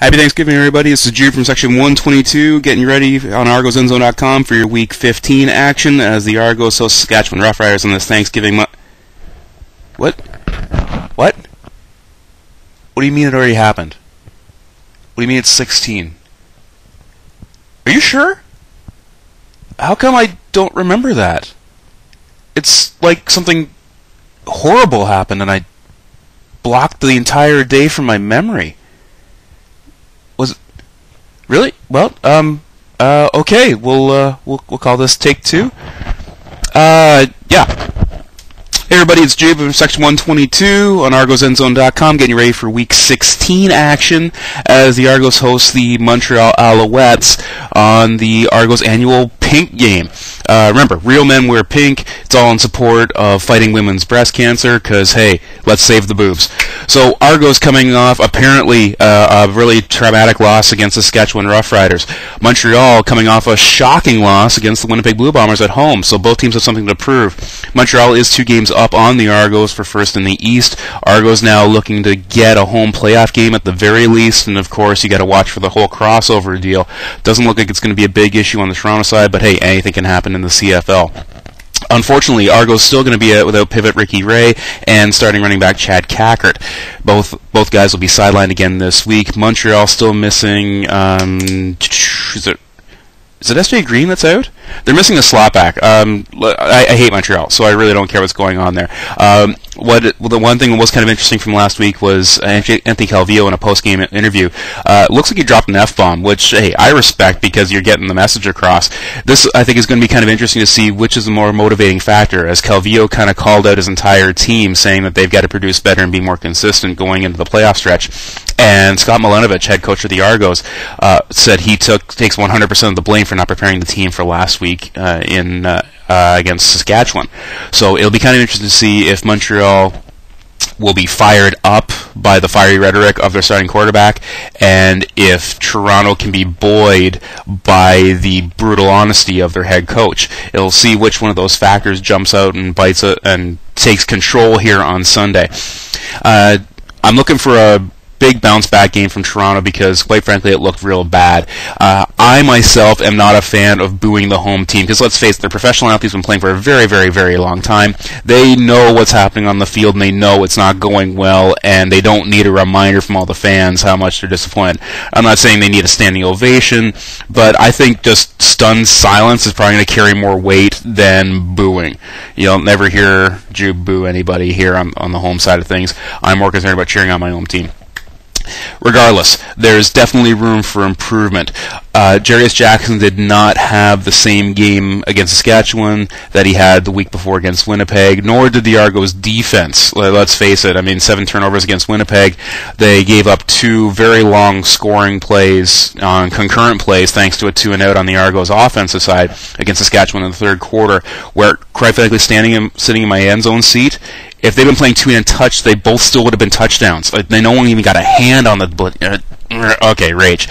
Happy Thanksgiving, everybody. This is Jube from Section 122, getting you ready on ArgosEndzone.com for your Week 15 action as the Argos host Saskatchewan Roughriders on this Thanksgiving month. What? What do you mean it already happened? What do you mean it's 16? Are you sure? How come I don't remember that? It's like something horrible happened and I blocked the entire day from my memory. Was it really? Well, okay. We'll call this take 2. Yeah. Hey everybody, it's Jube from Section 122 on ArgosEndzone.com, getting you ready for Week 16 action as the Argos host the Montreal Alouettes on the Argos annual pink game. Remember, real men wear pink. It's all in support of fighting women's breast cancer, because, hey, let's save the boobs. So Argos coming off, apparently, a really traumatic loss against the Saskatchewan Roughriders. Montreal coming off a shocking loss against the Winnipeg Blue Bombers at home, so both teams have something to prove. Montreal is 2 games up on the Argos for first in the East. Argos now looking to get a home playoff game at the very least, and of course you got to watch for the whole crossover deal. Doesn't look like it's going to be a big issue on the Toronto side, but hey, anything can happen in the CFL. Unfortunately, Argos still going to be without pivot Ricky Ray and starting running back Chad Cackert. Both guys will be sidelined again this week. Montreal still missing. Is it S.J. Green that's out? They're missing the slot back. I hate Montreal, so I really don't care what's going on there. The one thing that was kind of interesting from last week was Anthony Calvillo in a post-game interview. Looks like he dropped an F-bomb, which, hey, I respect because you're getting the message across. This, I think, is going to be kind of interesting to see which is the more motivating factor, as Calvillo kind of called out his entire team, saying that they've got to produce better and be more consistent going into the playoff stretch. And Scott Milanovic, head coach of the Argos, said he takes 100% of the blame for not preparing the team for last week against Saskatchewan. So it'll be kind of interesting to see if Montreal will be fired up by the fiery rhetoric of their starting quarterback, and if Toronto can be buoyed by the brutal honesty of their head coach. It'll see which one of those factors jumps out and bites it and takes control here on Sunday. I'm looking for a big bounce back game from Toronto because, quite frankly, it looked real bad. I myself am not a fan of booing the home team because, let's face it, they're professional athletes, been playing for a very, very, very long time. They know what's happening on the field and they know it's not going well, and they don't need a reminder from all the fans how much they're disappointed. I'm not saying they need a standing ovation, but I think just stunned silence is probably going to carry more weight than booing. You'll never hear Jube boo anybody here on the home side of things. I'm more concerned about cheering on my home team. Regardless, there's definitely room for improvement. Jarius Jackson did not have the same game against Saskatchewan that he had the week before against Winnipeg, nor did the Argos defense. Let's face it, 7 turnovers against Winnipeg. They gave up 2 very long scoring plays on concurrent plays thanks to a 2-and-out on the Argos offensive side against Saskatchewan in the third quarter, where, quite frankly, sitting in my end zone seat, if they'd been playing 2-and-touch, they both still would have been touchdowns. Like, no one even got a hand on the okay, rage.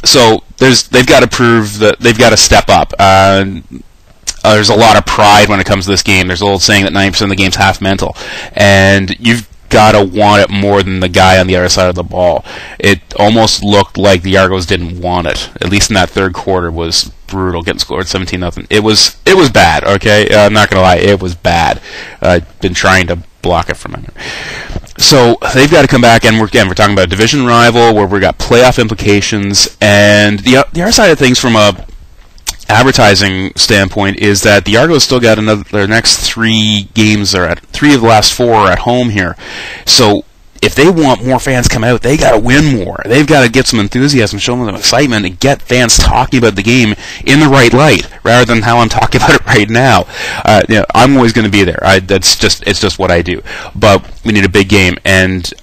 So they've got to prove that they've got to step up. There's a lot of pride when it comes to this game. There's an old saying that 90% of the game's half mental, and you've got to want it more than the guy on the other side of the ball. It almost looked like the Argos didn't want it. At least in that third quarter was brutal, getting scored 17-0. It was bad, okay? I'm not going to lie, it was bad. I've been trying to block it from memory. So they've got to come back, and we're talking about a division rival where we've got playoff implications, and the other side of things from a advertising standpoint is that the Argos still got their next 3 games, or 3 of the last 4 are at home here. So if they want more fans come out, they got to win more. They've got to get some enthusiasm, show them excitement, and get fans talking about the game in the right light, rather than how I'm talking about it right now. I'm always going to be there. It's just what I do. But we need a big game, and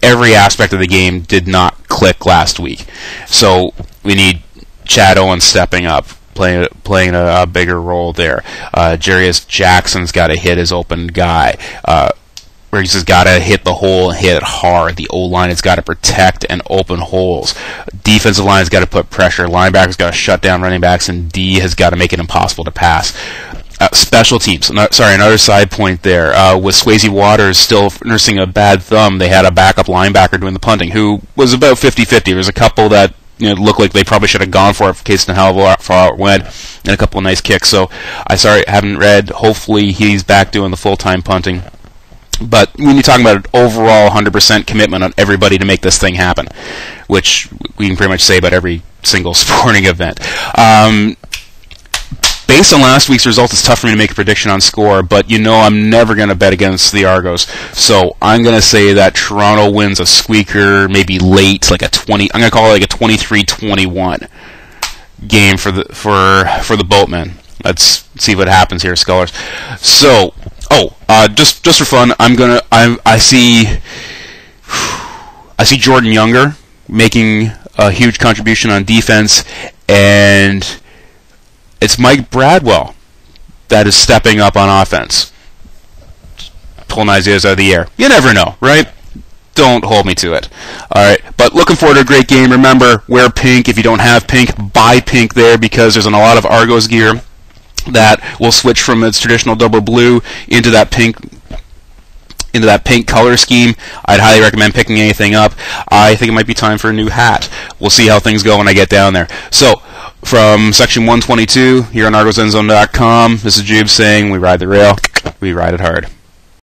every aspect of the game did not click last week. So we need Chad Owens stepping up, playing a bigger role there. Jarius Jackson's got to hit his open guy. Riggs has got to hit the hole and hit it hard. The O-line has got to protect and open holes. Defensive line has got to put pressure. Linebackers got to shut down running backs, and D has got to make it impossible to pass. Special teams. Another side point there. With Swayze Waters still nursing a bad thumb, they had a backup linebacker doing the punting who was about 50-50. There was a couple that looked like they probably should have gone for it in case the hell it went, and a couple of nice kicks. So haven't read. Hopefully he's back doing the full-time punting. But when you're talking about an overall 100% commitment on everybody to make this thing happen, which we can pretty much say about every single sporting event. Based on last week's results, it's tough for me to make a prediction on score, but I'm never going to bet against the Argos. So I'm going to say that Toronto wins a squeaker, maybe late, like a 20. I'm going to call it like a 23-21 game for the Boatmen. Let's see what happens here, Scullers. So, just for fun, I see Jordan Younger making a huge contribution on defense, and it's Mike Bradwell that is stepping up on offense. Pulling ideas out of the air. You never know, right? Don't hold me to it. All right, but looking forward to a great game. Remember, wear pink. If you don't have pink, buy pink there, because there's a lot of Argos gear that will switch from its traditional double blue into that pink color scheme. I'd highly recommend picking anything up. I think it might be time for a new hat. We'll see how things go when I get down there. So, from section 122 here on ArgosEndzone.com, this is Jube saying, we ride the rail, we ride it hard.